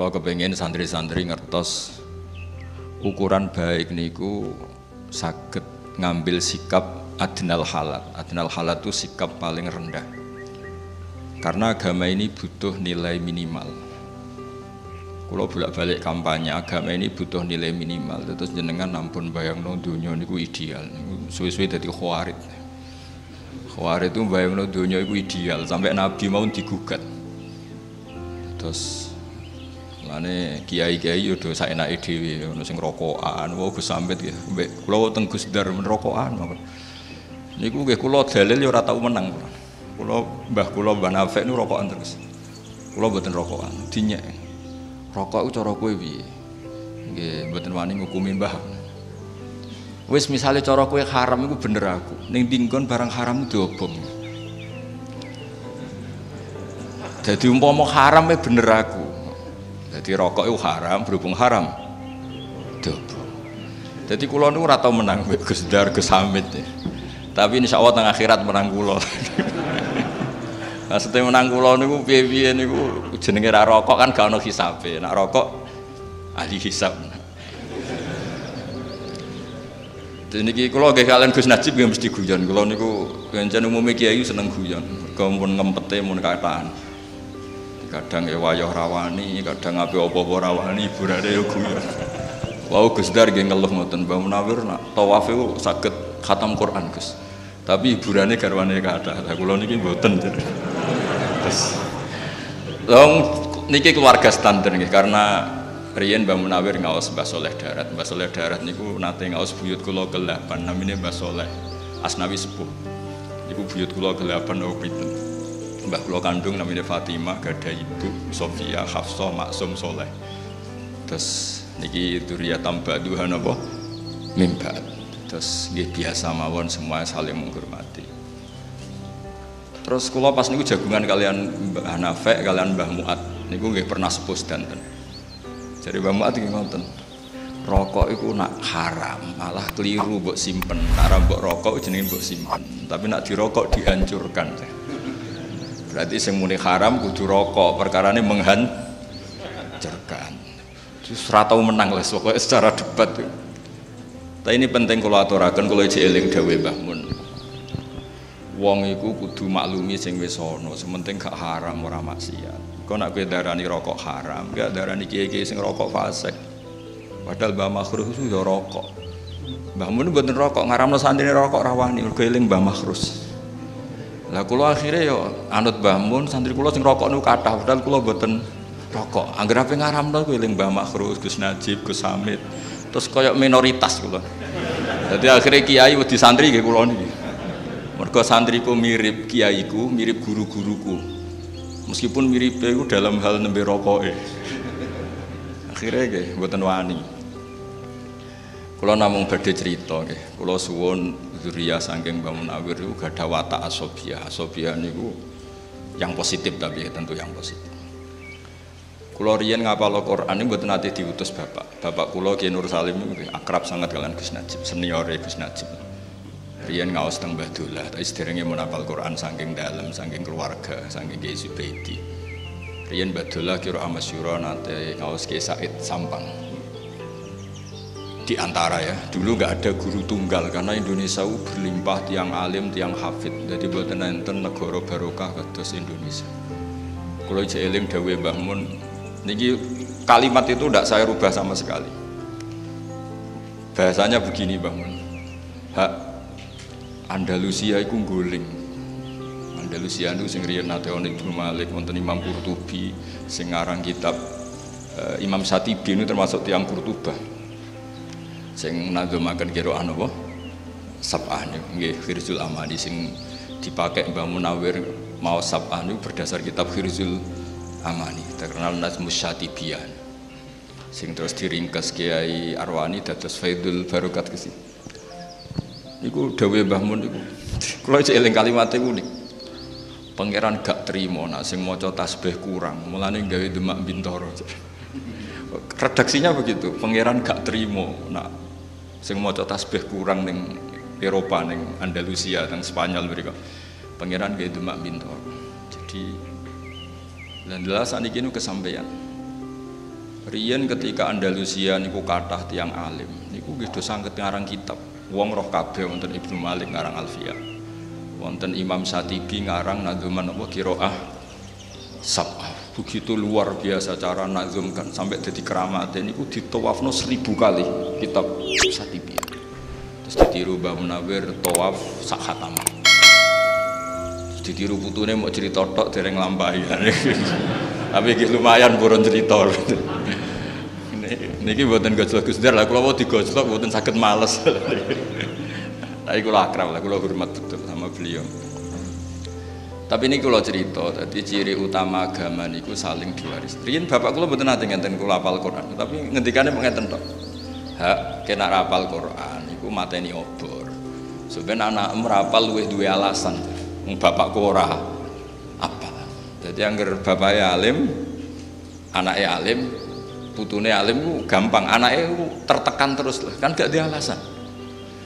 Kula kepengin santri-santri ngertos ukuran baik niku saged ngambil sikap adnal halat. Adnal halat itu sikap paling rendah. Karena agama ini butuh nilai minimal. Kula bolak-balik kampanye agama ini butuh nilai minimal. Terus jenengan ampun bayangno donya niku ideal. Niku suwe-suwe dadi khawarit. Khawarit itu bayangno donya iku ideal sampai Nabi mau digugat. Terus lane kiai-kiai yo do saenake dhewe ono sing rokokan, wah Gus Samit nggih. Mbek kula teng Gus Dar men rokokan mawon. Niku nggih kula dalil yo ora tau menang. Kula Mbah Nafek niku rokokan terus. Kula mboten rokokan, dinyek. Rokok iku cara kowe piye? Nggih mboten wani ngukumi Mbah. Wis misale cara kowe haram iku bener aku. Ning dinggon barang haram diobong. Jadi umpama haram bener aku. Jadi rokok itu haram, berhubung haram. Dobong. Jadi kula niku ora tau menang mbek Gus Dar, Gus Hamid. Tapi insyaallah teng akhirat menang kula. Maksudnya menang kula niku piye-piye niku jenenge ra rokok kan gak ono hisabe. Nek rokok ahli hisab. Jadi niki kula nggih kalian Gus Najib nggih mesti guyon. Kula niku pancen umume kiai seneng guyon. Mergo mun ngempete mun kataan. Kadang wayah rawani, kadang ape apa-apa rawani, hiburane yo guyon. Wau Gus Dar nggih ngeluh ngoten, Mbah Munawir nak tawaf iku saged khatam Quran, Gus. Tapi hiburane garwane kathah. Lah kula niki mboten. Terus niki keluarga standar nggih karena riyen Mbah Munawir ngaos Mbah Soleh Darat. Mbah Soleh Darat niku nate ngaos buyut kula ke-8 namine Mbah Soleh Asnawi Sepuh. Niku buyut kula ke-8 niku pinten. Mbah kula kandung namanya Fatimah, gada ibu Sofia, Hafsah, Maksum, Soleh. Terus niki dzurriyatam ba'duha napa? Mimba. Terus nggih biasa mawon semua saling menghormati. Terus kula pas niku jagungan kalian Mbah Nafek, kalian Mbah Muat. Niku nggih pernah sepuh sedanten. Jadi Mbah Muat nggih ngoten. Rokok iku nak haram, malah keliru mbok simpen. Nek mbok rokok jenenge mbok simpen, tapi nak dirokok dihancurkan. Berarti sing muni haram kudu rokok, perkarane menghancurkan. Terus ora tau menang les pokoke secara debat. Tapi ini penting kula aturaken, kula iki eling dawuh Mbah Mun. Wong iku kudu maklumi sing wis ana, sementing gak haram ora maksiat. Kok nek kowe darani rokok haram, gak darani kiye-kiye sing rokok fasik. Padahal Mbah Makhrus itu ya rokok. Mbah Mun mboten rokok, ngaramno santrine rokok rawani, mergo eling Mbah Makhrus. Lah kula akhire yo anut Mbah Mun, santri kula sing rokok niku kathah, padahal kula mboten rokok. Angger ape ngaramno kuwi eling Mbah Makhrus, Gus Najib, Gus Hamid. Terus koyo minoritas kula. Dadi akhire kiai wedi santri nggih kula niki. Mergo santriku mirip kiaiku, mirip guru-guruku. Meskipun miripe iku dalam hal nembe rokoke. Akhire nggih mboten wani. Kula namung badhe crita nggih. Kula suwun dzurriyyah saking Mbah Munawir itu gadah watak asobiah. Asobiah niku yang positif tapi tentu yang positif. Kula riyen ngapal Al-Qur'an niku mboten nate diutus bapak. Bapak kula Ki Nur Salim niku akrab sangat kalian Gus Najib, seniore Gus Najib. Riyen ngaos teng Mbah Dullah, tapi sederenge mun hafal Qur'an saking dalem, saking keluarga, saking Ki Zubaidi. Riyen Mbah Dullah kira amasyura nate ngaos Ki Said Sampang. Di antara ya, dulu nggak ada guru tunggal karena Indonesia berlimpah tiang alim, tiang hafid. Jadi buatan enten negara barokah kados Indonesia. Kalau eling dawuh Mbah Mun, niki kalimat itu tidak saya rubah sama sekali. Bahasanya begini Mbah Mun. Hak Andalusia iku ngguling. Andalusia itu sing riyen nate ana Ibnu Malik, wonten Imam Qurtubi, sing ngarang kitab Imam Syatibi ini termasuk tiang Qurtubah. Sing nadzomaken qiraah napa sab'ah nggih Khirzul Amani sing dipakai Mbah Munawir mau sab'ah niku berdasar kitab Khirzul Amani terkenal Nazmus Syatibiyah sing terus diringkes Kiai Arwani dados Faidul Barokat kesi niku dawuh Mbah Mun niku kula eling kalimat niku pangeran gak trimo nek sing maca tasbih kurang mulane gawe Demak Bintoro redaksinya begitu pangeran gak trimo nek sing maca tasbih kurang ning Eropa ning Andalusia teng Spanyol mriko. Pangeran gawe Demak Bintoro. Jadi lan jelas saniki niku kesampaian. Riyen ketika Andalusia niku kathah tiyang alim, niku nggih do sanget ngarang kitab. Wong roh kabeh wonten Ibnu Malik ngarang Alfiyah. Wonten Imam Syatibi ngarang nadzuman apa qiraah sab'ah. Begitu luar biasa cara nazumkan sampai jadi keramat niku ditawafno 1000 kali kitab Syatibi. Terus ditiru Mbah Munawir tawaf sak khatam. Ditiru putune mau cerita tok dereng lampahi. Tapi iki lumayan purun cerita. Niki mboten gojlok Gus Dar lah, kula mau digojlok mboten saged males. Tapi kula akrab lah, kula hormat betul sama beliau. Tapi ini kula cerita, tadi ciri utama agama niku saling diwaris. Riyen bapak kula mboten nate ngenten kula hafal Quran, tapi ngendikane ngenten tok. Hak kena hafal Quran iku mateni obor. Sampeyan anak merapal luwih duwe alasan. Wong bapakku ora apa. Jadi angger bapake alim, anake alim, putune alim ku gampang, anake ku tertekan terus lah, kan gak ada alasan.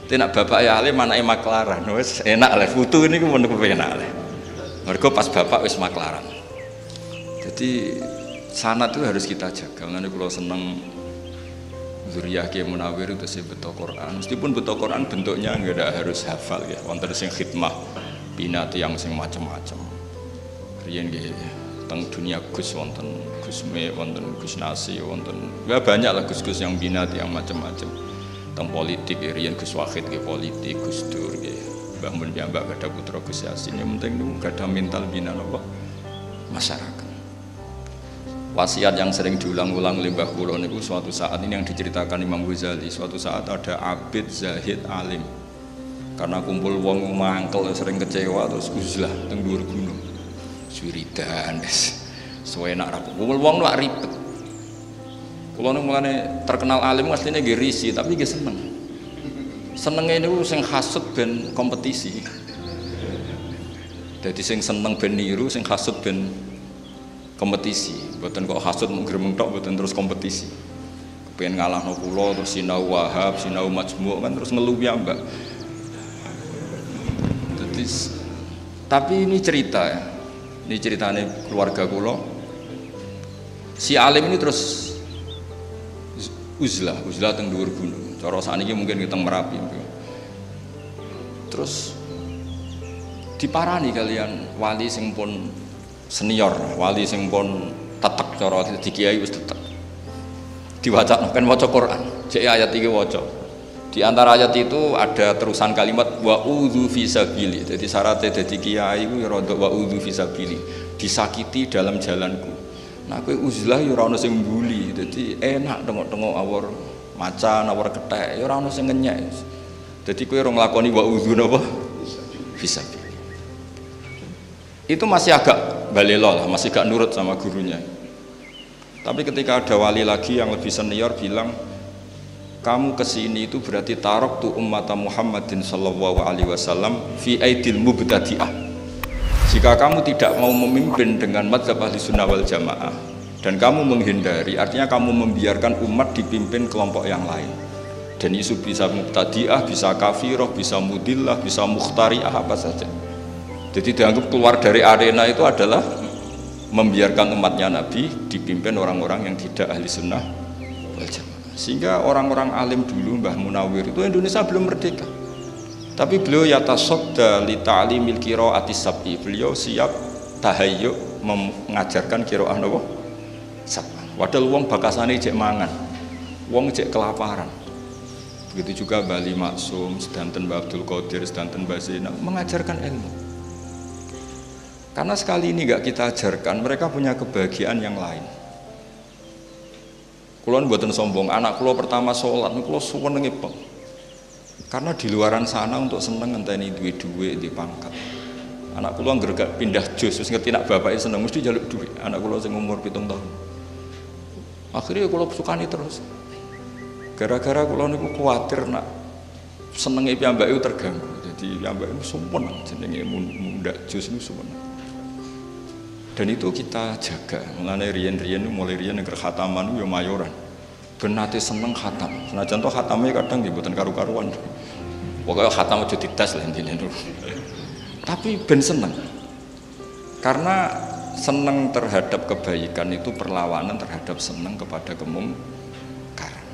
Tenak bapak ya alim, anake maklaran, wis enak lah, putu ini ku men kepenak lah. Mergo pas bapak wis maklaran. Jadi sanad itu harus kita jaga. Mulane kula seneng zuriyah Kiai Munawir itu sih beto Quran. Meskipun beto Quran bentuknya enggak harus hafal ya. Wonten sing khidmah bina tiyang sing macam-macam. Riyen nggih teng dunia Gus wonten Gusme, wonten Gus Nasi, wonten ya banyak lah Gus-gus yang bina tiyang macam-macam. Teng politik riyen Gus Wahid nggih politik, Gus Dur nggih. Mbah Mun piyambak gadah putra Gus Yasin. Yang penting niku gadah mental bina napa masyarakat. Wasiat yang sering diulang-ulang oleh Mbah kula niku suatu saat ini yang diceritakan Imam Ghazali, suatu saat ada abid zahid alim. Karena kumpul wong mangkel sering kecewa terus uzlah teng dhuwur gunung. Wiridan wis suwenak ra kumpul wong nak ribet. Kula niku mulane terkenal alim asline nggih risi tapi nggih seneng. Senenge niku sing hasud ben kompetisi. Dadi sing seneng ben niru, sing hasud ben kompetisi. Mboten kok hasud mung gremeng tok mboten terus kompetisi. Kepengin ngalahno kula terus sinau Wahab, sinau Majmu' kan terus ngeluh piyambak. Dadi tapi ini cerita ya. Ini ceritanya keluarga kula. Si alim ini terus uzlah teng dhuwur gunung. Cara sakniki mungkin kita Merapi. Terus diparani kalian wali sing pun senior, wali sing pun tetek cara di kiai wis tetek. Diwacakno kan maca Quran. Cek ayat iki waca. Di antara ayat itu ada terusan kalimat wa'udzu fisabili. Jadi syaratnya dadi kiai ku ya rada wa'udzu fisabili. Disakiti dalam jalanku. Nah kowe uzlah ya ora ono sing mbuli. Dadi enak tengok-tengok awor macan, awor kethek, ya ora ono sing ngenyek. Dadi kowe ora nglakoni wa'udzu napa? Fisabili. Itu masih agak balelo lah, masih gak nurut sama gurunya. Tapi ketika ada wali lagi yang lebih senior bilang, kamu kesini itu berarti tarok tu ummata Muhammadin sallallahu alaihi wasallam fi aidil mubtadi'ah. Jika kamu tidak mau memimpin dengan mazhab ahli sunnah wal jamaah dan kamu menghindari, artinya kamu membiarkan umat dipimpin kelompok yang lain. Dan isu bisa mubtadi'ah, bisa kafirah, bisa mudillah, bisa mukhtari'ah, apa saja. Jadi dianggap keluar dari arena itu adalah membiarkan umatnya Nabi dipimpin orang-orang yang tidak ahli sunnah wal jamaah. Sehingga orang-orang alim dulu Mbah Munawir itu Indonesia belum merdeka. Tapi beliau yatasodda li ta'limil qiraati sab'i. Beliau siap tahayyuk mengajarkan qiraah napa? Sab'ah. Padahal wong bakasane jek mangan. Wong jek kelaparan. Begitu juga Bali Maksum, sedanten Mbah Abdul Qadir, sedanten Mbah Zainal mengajarkan ilmu. Karena sekali ini enggak kita ajarkan, mereka punya kebahagiaan yang lain. Kulon buatan sombong, anak kulo pertama sholat, kulo suwenenge pol. Karena di luaran sana untuk seneng ngenteni duwe-duwe di pangkat. Anak kulo nggak pindah jos, terus ngerti nak bapaknya seneng mesti jaluk duit. Anak kulo sing umur 7 tahun. Akhirnya kulo sukani terus. Gara-gara kulo niku kuwatir nak senenge piyambake terganggu. Jadi piyambake sumpun jenenge mundak jos niku sumpun. Dan itu kita jaga. Mulane riyen-riyen mulai riyen nang khataman yo mayoran. Ben nate seneng khatam. Senajan to khatame kadang nggih mboten karu-karuan. Pokoke khatam aja dites lah intine. Tapi ben seneng. Karena senang terhadap kebaikan itu perlawanan terhadap senang kepada kemungkaran.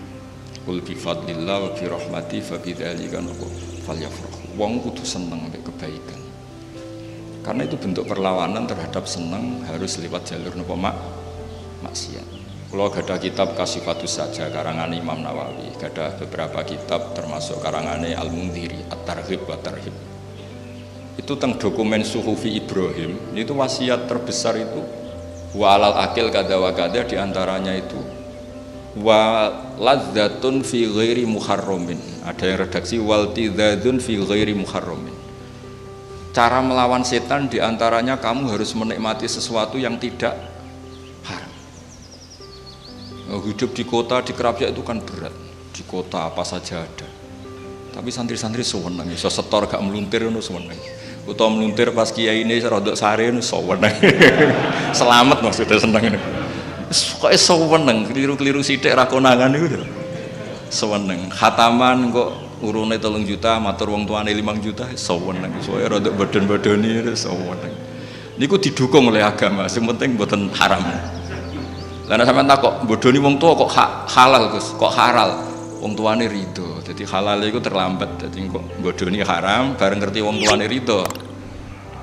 Qul bi fadlillah wa bi rahmati fa bidzalika falyafrahu. Wong kudu seneng mek kebaikan. Karena itu bentuk perlawanan terhadap senang harus lewat jalur napa maksiat. Kalau ada kitab Kasifatus Saja karangan Imam Nawawi, ada beberapa kitab termasuk karangannya Al-Mundhiri, At-Targhib wa Tarhib. Itu tentang dokumen Suhufi Ibrahim, itu wasiat terbesar itu wa alal akil kada wa kada, diantaranya itu wa ladzatun fi ghairi muharramin. Ada yang redaksi wal tidzadun fi ghairi muharramin. Cara melawan setan diantaranya kamu harus menikmati sesuatu yang tidak haram. Hidup di kota, di Kerapia itu kan berat. Di kota apa saja ada. Tapi santri-santri sewenang, iso setor gak meluntir ngono sewenang. Utawa meluntir pas kiai ini rodok sare ngono sewenang. Selamat maksudnya seneng. Kok sewenang, keliru-keliru sithik ra konangan niku. Sewenang. Khataman kok urune 3 juta, matur wong tuane 5 juta, sewenang. Soale rodok badan-badani sewenang. Niku didukung oleh agama, sing penting mboten haram. Lah nek sampean takok bodoni wong tua kok halal Gus, kok haral? Wong tuane rido. Jadi halal itu terlambat. Jadi kok bodoni haram bareng ngerti wong tuane rido.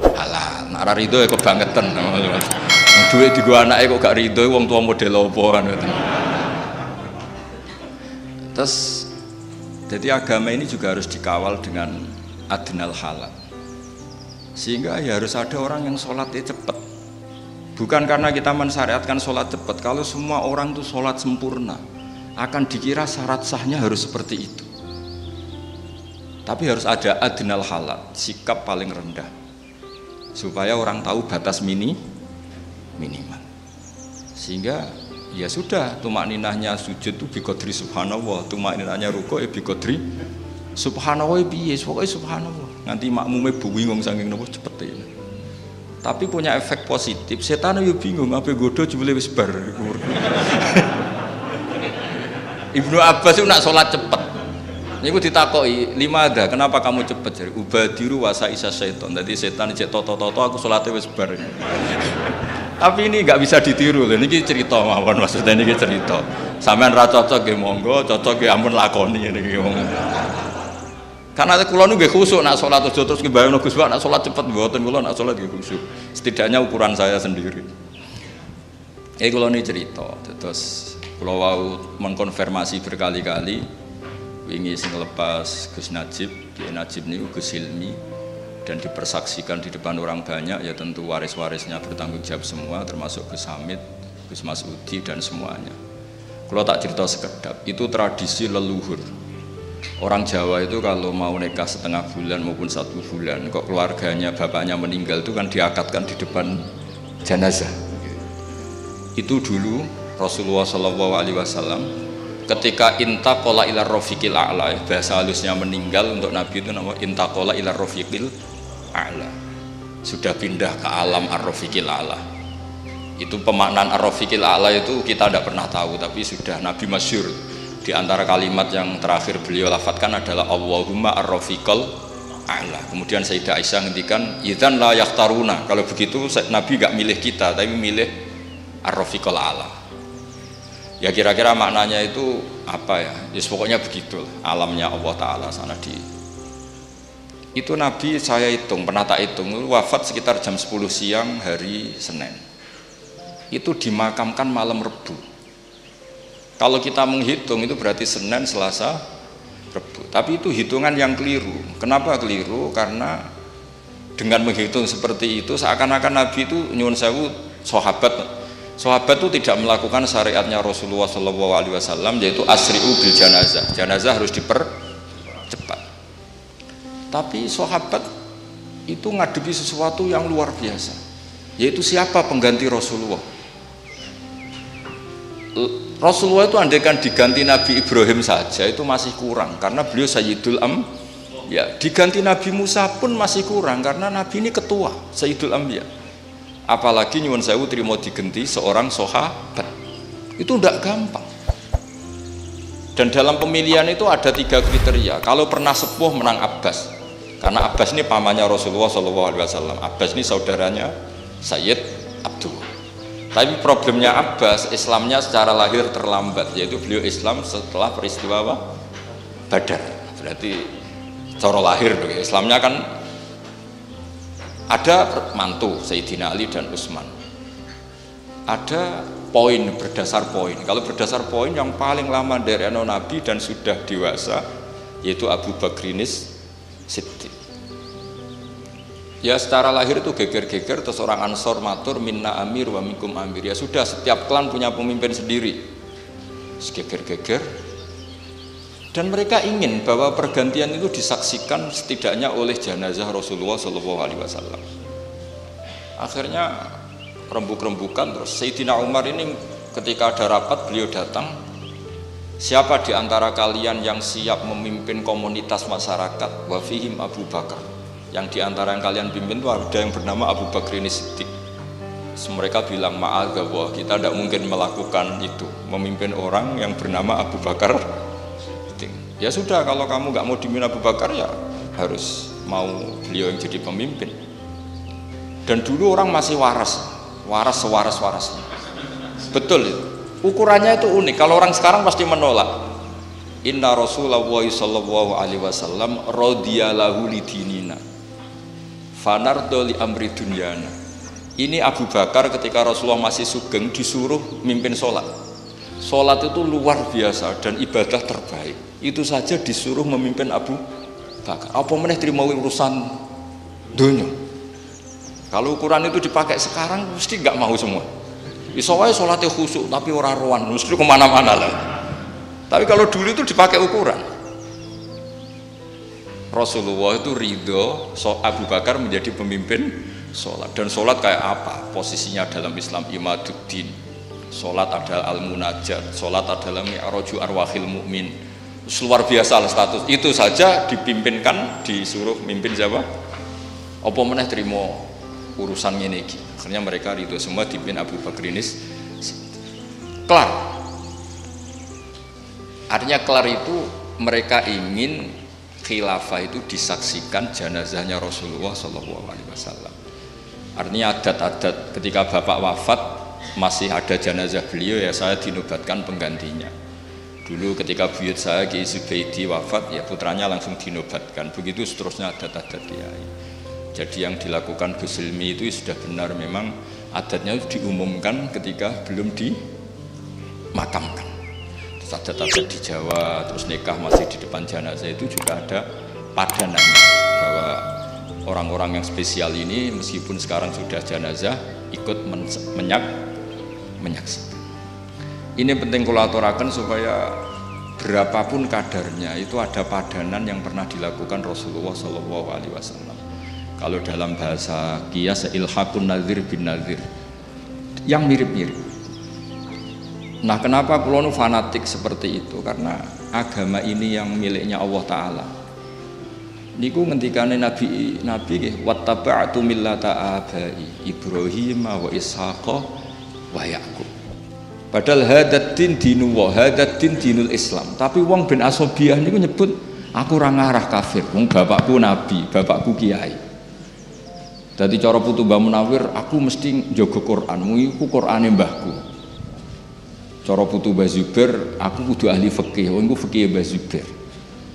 Halal. Nek ora rido ya kebangetan. Duit digo anake kok gak rido wong tua model opo kan. Terus jadi agama ini juga harus dikawal dengan adnal halal. Sehingga ya harus ada orang yang sholatnya cepat. Bukan karena kita mensyariatkan sholat cepat. Kalau semua orang itu sholat sempurna, akan dikira syarat sahnya harus seperti itu. Tapi harus ada adnal halal, sikap paling rendah, supaya orang tahu batas minimal. Sehingga ya sudah, tumakninahnya sujud itu biqadri subhanallah, tumakninahnya rukuk biqadri subhanallah piye, pokoknya subhanallah. Nanti makmume bingung saking nopo cepet ya. Tapi punya efek positif, setan yo bingung apa godo jebule wis bar. Ibnu Abbas itu nak sholat cepet. Niku ditakoki, "Limada, kenapa kamu cepet?" Jadi ubadiru wasa isa setan. Jadi setan cek toto-toto aku sholatnya wis bar. Tapi ini nggak bisa ditiru loh. Niki cerita mawon, maksudnya niki cerita. Sampean ra cocok nggih monggo, cocok nggih ampun lakoni niki wong. Karena kula nu nggih khusuk nak salat aja terus ngebayangno Gus Pak nak salat cepet mboten, kula nak salat nggih khusuk. Setidaknya ukuran saya sendiri. Kula ini cerita, terus kula wau mengkonfirmasi berkali-kali wingi sing lepas Gus Najib, Kiai Najib niku Gus Hilmi dan dipersaksikan di depan orang banyak, ya tentu waris-warisnya bertanggung jawab semua termasuk Gus Hamid, Gus Masudi dan semuanya. Kula tak cerita sekedap, itu tradisi leluhur. Orang Jawa itu kalau mau nikah setengah bulan maupun 1 bulan, kok keluarganya bapaknya meninggal itu kan diakadkan di depan jenazah. Itu dulu Rasulullah SAW ketika intaqala ila rafiqil a'la, bahasa halusnya meninggal untuk Nabi itu nama intaqala ila rafiqil a'la, sudah pindah ke alam ar-rafiqil a'la. Itu pemaknaan ar-rafiqil a'la itu kita tidak pernah tahu, tapi sudah Nabi masyhur. Di antara kalimat yang terakhir beliau lafadzkan adalah Allahumma ar-rafiqal a'la. Kemudian Sayyidah Aisyah ngendikan idzan la yakhtaruna, kalau begitu Nabi gak milih kita tapi milih ar-rafiqal a'la. Ya kira-kira maknanya itu apa ya? Ya pokoknya begitulah alamnya Allah Ta'ala sana di. Itu Nabi saya hitung, pernah tak hitung, wafat sekitar jam 10 siang hari Senin. Itu dimakamkan malam Rebu. Kalau kita menghitung itu berarti Senin, Selasa, Rebu. Tapi itu hitungan yang keliru. Kenapa keliru? Karena dengan menghitung seperti itu seakan-akan Nabi itu nyuwun sewu sahabat itu tidak melakukan syariatnya Rasulullah SAW, yaitu asri'u bil janazah. Janazah harus dipercepat. Tapi sahabat itu ngadepi sesuatu yang luar biasa, yaitu siapa pengganti Rasulullah. Rasulullah itu andaikan diganti Nabi Ibrahim saja itu masih kurang karena beliau Sayyidul ya, diganti Nabi Musa pun masih kurang karena Nabi ini ketua Sayyidul Anbiya. Apalagi nyuwun sewu terima diganti seorang sahabat. Itu tidak gampang. Dan dalam pemilihan itu ada 3 kriteria. Kalau pernah sepuh menang Abbas. Karena Abbas ini pamannya Rasulullah SAW. Abbas ini saudaranya Sayyid itu. Tapi problemnya Abbas, Islamnya secara lahir terlambat, yaitu beliau Islam setelah peristiwa apa? Badar. Berarti cara lahir Islamnya kan ada mantu Sayyidina Ali dan Utsman. Ada poin berdasar poin. Kalau berdasar poin yang paling lama dari anak Nabi dan sudah dewasa yaitu Abu Bakrinis Siddiq. Ya secara lahir itu geger-geger, terus orang Ansor matur minna amir wa minkum amir. Ya sudah, setiap klan punya pemimpin sendiri. Geger-geger. Dan mereka ingin bahwa pergantian itu disaksikan setidaknya oleh jenazah Rasulullah SAW. Akhirnya rembuk-rembukan, terus Sayyidina Umar ini ketika ada rapat beliau datang. Siapa di antara kalian yang siap memimpin komunitas masyarakat? Wa fihim Abu Bakar. Yang diantara yang kalian pimpin itu ada yang bernama Abu Bakrinis Siddiq. Mereka bilang ma'adzallah, kita tidak mungkin melakukan itu, memimpin orang yang bernama Abu Bakar Siddiq. Ya sudah, kalau kamu nggak mau dipimpin Abu Bakar ya harus mau beliau yang jadi pemimpin. Dan dulu orang masih waras sewaras-warasnya. Betul itu. Ukurannya itu unik. Kalau orang sekarang pasti menolak. Inna Rasulullah sallallahu alaihi wasallam radhiyalahu lidinina fanardo li amri dunyana. Ini Abu Bakar ketika Rasulullah masih sugeng disuruh mimpin sholat. Sholat itu luar biasa dan ibadah terbaik. Itu saja disuruh memimpin Abu Bakar. Apa meneh terima urusan dunia? Kalau ukuran itu dipakai sekarang mesti nggak mau semua. Iso wae sholatnya khusyuk tapi ora rohan, mesti kemana-mana lah. Tapi kalau dulu itu dipakai ukuran. Rasulullah itu ridho Abu Bakar menjadi pemimpin sholat. Dan sholat kayak apa? Posisinya dalam Islam imaduddin. Sholat adalah al-munajat, sholat adalah mi'raju arwahil mu'min. Luar biasa lah status. Itu saja dipimpinkan, disuruh mimpin siapa? Apa meneh terima urusan ini? Akhirnya mereka ridho semua dipimpin Abu Bakrinis. Kelar. Artinya kelar itu mereka ingin khilafah itu disaksikan jenazahnya Rasulullah SAW. Artinya adat-adat ketika bapak wafat masih ada jenazah beliau, ya saya dinobatkan penggantinya. Dulu ketika buyut saya Kiai Zubaidi wafat, ya putranya langsung dinobatkan. Begitu seterusnya adat-adat kiai. Jadi yang dilakukan Gus Ilmi itu sudah benar, memang adatnya diumumkan ketika belum dimakamkan. Adat-adat di Jawa, terus nikah masih di depan jenazah itu juga ada padanannya bahwa orang-orang yang spesial ini meskipun sekarang sudah jenazah ikut menyaksikan. Ini penting kalau aturakan supaya berapapun kadarnya itu ada padanan yang pernah dilakukan Rasulullah SAW. Kalau dalam bahasa qiyas ilhaqun nazir bin nazir yang mirip-mirip. Nah, kenapa kulo fanatik seperti itu? Karena agama ini yang miliknya Allah Ta'ala. Niku ngendikane Nabi wattaba'tu millata abai Ibrahim wa Ishaqa wa Yaqub. Padahal hadad din dinullah, hadad din dinul Islam. Tapi wong ben asobiah niku nyebut aku ora ngarah kafir. Wong bapakku nabi, bapakku kiai. Dadi cara putu Mbah Munawir, aku mesti njaga Quran. Iku Qurane mbahku. Cara putu Mbah Zubair, aku kudu ahli fikih. Iku fikih Mbah Zubair.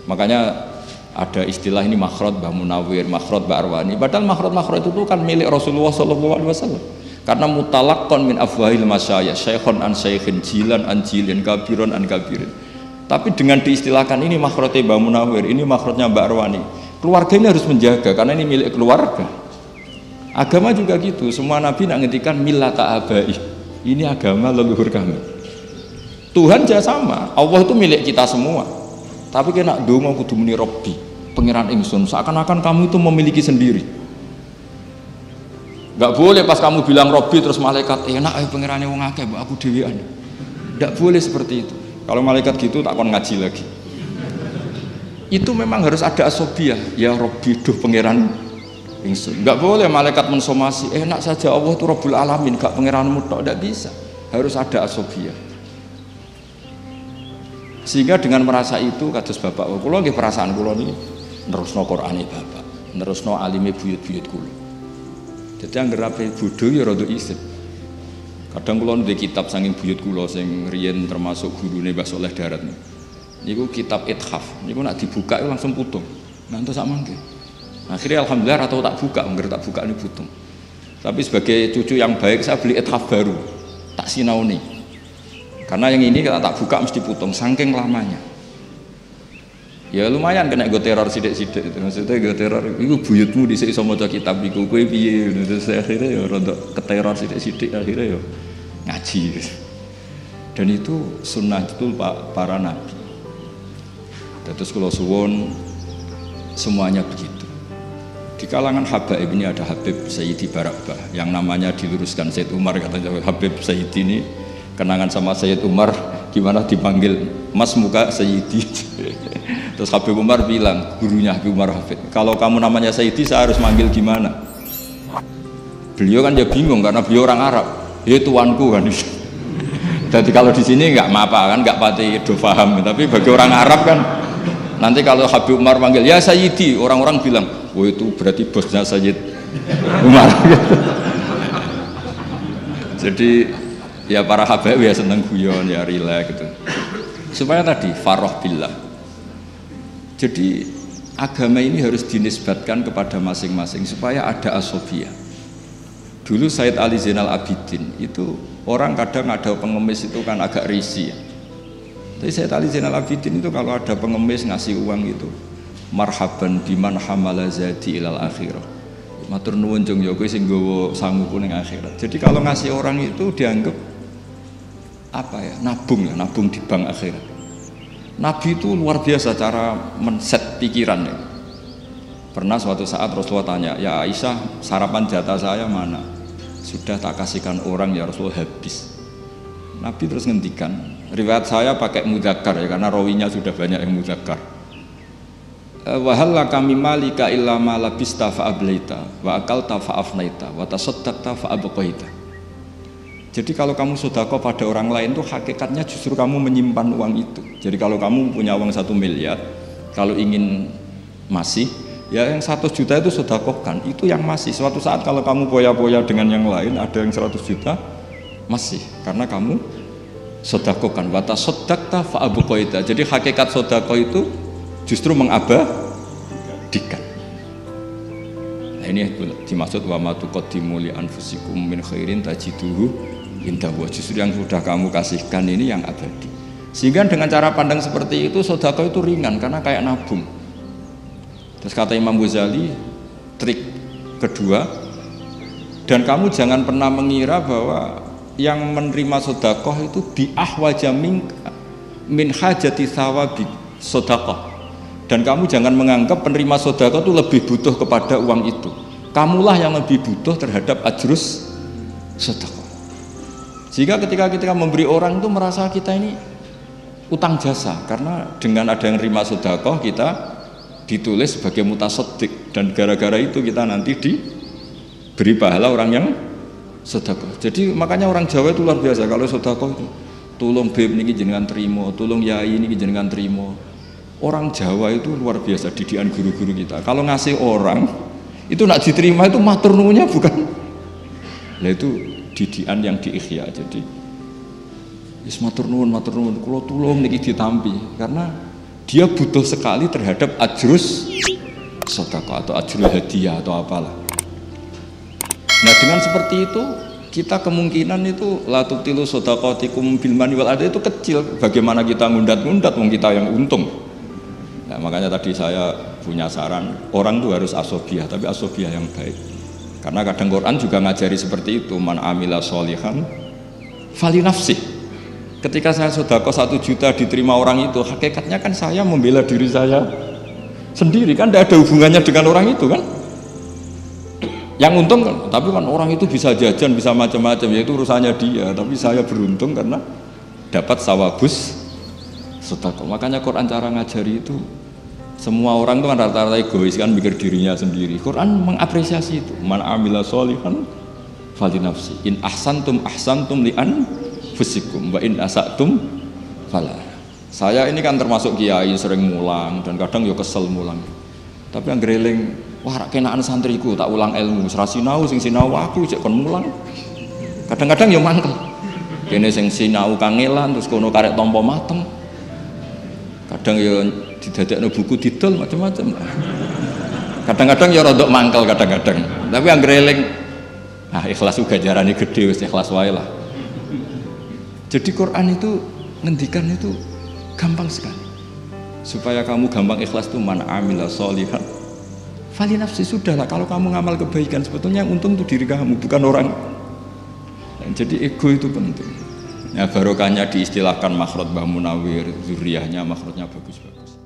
Makanya ada istilah ini makhraj Mbah Munawir, makhraj Mbah Arwani. Padahal makhraj itu kan milik Rasulullah SAW. Karena mutalaqqan min afwahil masyayikh, syaikhun an syaikhin, jilan an jilin, kabiron an kabirin. Tapi dengan diistilahkan ini makhrajnya Mbah Munawir, ini makhrajnya Mbah Arwani. Keluarga ini harus menjaga karena ini milik keluarga. Agama juga gitu. Semua nabi nak ngendikan millata abai. Ini agama leluhur kami. Tuhan juga sama, Allah itu milik kita semua. Tapi kena donga kudu muni Rabbi, pangeran ingsun. Seakan-akan kamu itu memiliki sendiri. Gak boleh pas kamu bilang Rabbi terus malaikat enak pangerane wong akeh mbok aku dhewean. Gak boleh seperti itu. Kalau malaikat gitu tak kon ngaji lagi. Itu memang harus ada asobiah. Ya Rabbi duh pangeran ingsun. Gak boleh malaikat mensomasi enak saja Allah itu Rabbul Alamin, gak pangeranmu tok, gak bisa. Harus ada asobiah. Sehingga dengan merasa itu kados bapak kula nggih perasaan kula niki nerusno Qur'ane bapak, nerusno alime buyut-buyut kula. Dadi anggere ape bodho ya rada isin. Kadang kula ndek kitab saking buyut kula sing riyen termasuk gurune Mbah Saleh Darat. Niku kitab Ithaf. Niku nak dibuka itu langsung putung. Ngantos sak mangke. Akhirnya alhamdulillah atau tak buka, enggak tak buka ini putung. Tapi sebagai cucu yang baik saya beli Ithaf baru. Tak sinauni. Karena yang ini kalau tak buka mesti putung saking lamanya. Ya lumayan kena go teror sidik-sidik itu. Maksudnya go teror iku buyutmu dhisik iso maca kitab iku kowe piye. Terus akhirnya ya rada keteror sidik-sidik akhirnya ya ngaji. Dan itu sunnah itu para nabi. Terus kula suwun semuanya begitu. Di kalangan habaib ini ada Habib Sayyidi Barakbah yang namanya diluruskan Sayyid Umar, katanya Habib Sayyidi ini kenangan sama Sayyid Umar gimana dipanggil Mas muka Sayyidi. Terus Habib Umar bilang, gurunya Habib Umar Hafid, kalau kamu namanya Sayyidi saya harus manggil gimana? Beliau kan ya bingung karena beliau orang Arab, ya tuanku kan. Jadi kalau di sini nggak apa kan, nggak pati do paham, tapi bagi orang Arab kan nanti kalau Habib Umar panggil ya Sayyidi, orang-orang bilang, oh itu berarti bosnya Sayyid Umar. Jadi ya para habaib ya seneng guyon, ya rileks gitu. Supaya tadi faroh billah. Jadi agama ini harus dinisbatkan kepada masing-masing supaya ada asobiyah. Dulu Sayyid Ali Zainal Abidin itu orang kadang ada pengemis itu kan agak risih. Tapi Sayyid Ali Zainal Abidin itu kalau ada pengemis ngasih uang itu, marhaban biman hamala zadi ilal akhirah. Matur nuwun jeng ya kowe sing nggawa sanguku ning akhirat. Jadi kalau ngasih orang itu dianggap apa ya? Nabung di bank akhirat. Nabi itu luar biasa cara men-set pikirannya. Pernah suatu saat Rasulullah tanya, "Ya Aisyah, sarapan jatah saya mana?" "Sudah tak kasihkan orang ya Rasulullah, habis." Nabi terus ngendikan, riwayat saya pakai mudzakkar ya karena rawinya sudah banyak yang mudzakkar. Wa hal laka mimmalika illa ma labista fa ablaita wa akalta fa afnaita wa tasaddaqta fa abqaita. Jadi kalau kamu sedekah pada orang lain itu hakikatnya justru kamu menyimpan uang itu. Jadi kalau kamu punya uang 1 miliar, kalau ingin masih ya yang 100 juta itu sedekahkan, itu yang masih. Suatu saat kalau kamu poya-poya dengan yang lain ada yang 100 juta masih karena kamu sedekahkan. Wa tasaddaqta fa abqaita. Jadi hakikat sedekah itu justru mengabadikan. Nah ini dimaksud wa ma tuqaddimu li anfusikum min khairin tajiduhu indah. Justru yang sudah kamu kasihkan ini yang abadi. Sehingga dengan cara pandang seperti itu sedekah itu ringan karena kayak nabung. Terus kata Imam Ghazali, trik kedua, dan kamu jangan pernah mengira bahwa yang menerima sedekah itu biahwaja min hajati thawabi sedekah. Dan kamu jangan menganggap penerima sedekah itu lebih butuh kepada uang itu. Kamulah yang lebih butuh terhadap ajrus sedekah. Jika ketika kita memberi orang itu merasa kita ini utang jasa, karena dengan ada yang terima sedekah kita ditulis sebagai mutasaddiq, dan gara-gara itu kita nanti diberi pahala orang yang sedekah. Jadi makanya orang Jawa itu luar biasa kalau sedekah itu, tolong beb niki jenengan terima, tolong yai niki jenengan terima. Orang Jawa itu luar biasa didikan guru-guru kita. Kalau ngasih orang itu nak diterima itu matur nuwunnya bukan. Lah itu didikan yang diikhya. Jadi wis matur nuwun kula tulung niki ditampi karena dia butuh sekali terhadap ajrus sedekah atau ajrul hadiah atau apalah. Nah dengan seperti itu kita kemungkinan itu la tutilu shadaqatikum bil mani wal adha itu kecil. Bagaimana kita ngundat-ngundat wong kita yang untung. Nah makanya tadi saya punya saran, orang itu harus asobiah, tapi asobiah yang baik. Karena kadang Quran juga ngajari seperti itu, man amila sholihan fali nafsih. Ketika saya sedekah 1 juta diterima orang itu, hakikatnya kan saya membela diri saya sendiri, kan tidak ada hubungannya dengan orang itu kan. Yang untung kan, tapi kan orang itu bisa jajan, bisa macam-macam, ya itu urusannya dia. Tapi saya beruntung karena dapat sawabus sedekah. Makanya Quran cara ngajari itu, semua orang itu kan rata-rata egois kan, mikir dirinya sendiri. Quran mengapresiasi itu, man amila sholihan fali nafsi, in ahsantum ahsantum li anfusikum wa in asatum fala. Saya ini kan termasuk kiai sering mulang dan kadang yo kesel mulang. Tapi yang greling, wah rak kenaan santriku tak ulang ilmu, serasi sinau sing sinau aku cek kon mulang. Kadang-kadang yo mangkel. Kene sing sinau kangelan terus kono karek tampa mateng. Kadang ya didadekno buku didol macam-macam. Kadang-kadang ya rodok mangkel kadang-kadang. Tapi anggere eling ikhlas uga jarane gede wis ikhlas wae lah. Jadi Quran itu ngendikan itu gampang sekali. Supaya kamu gampang ikhlas tuh man amila sholihan fali nafsi, sudahlah kalau kamu ngamal kebaikan sebetulnya yang untung itu diri kamu bukan orang. Jadi ego itu penting. Ya barokahnya diistilahkan makhraj Mbah Munawir, zuriyahnya makhrajnya bagus-bagus.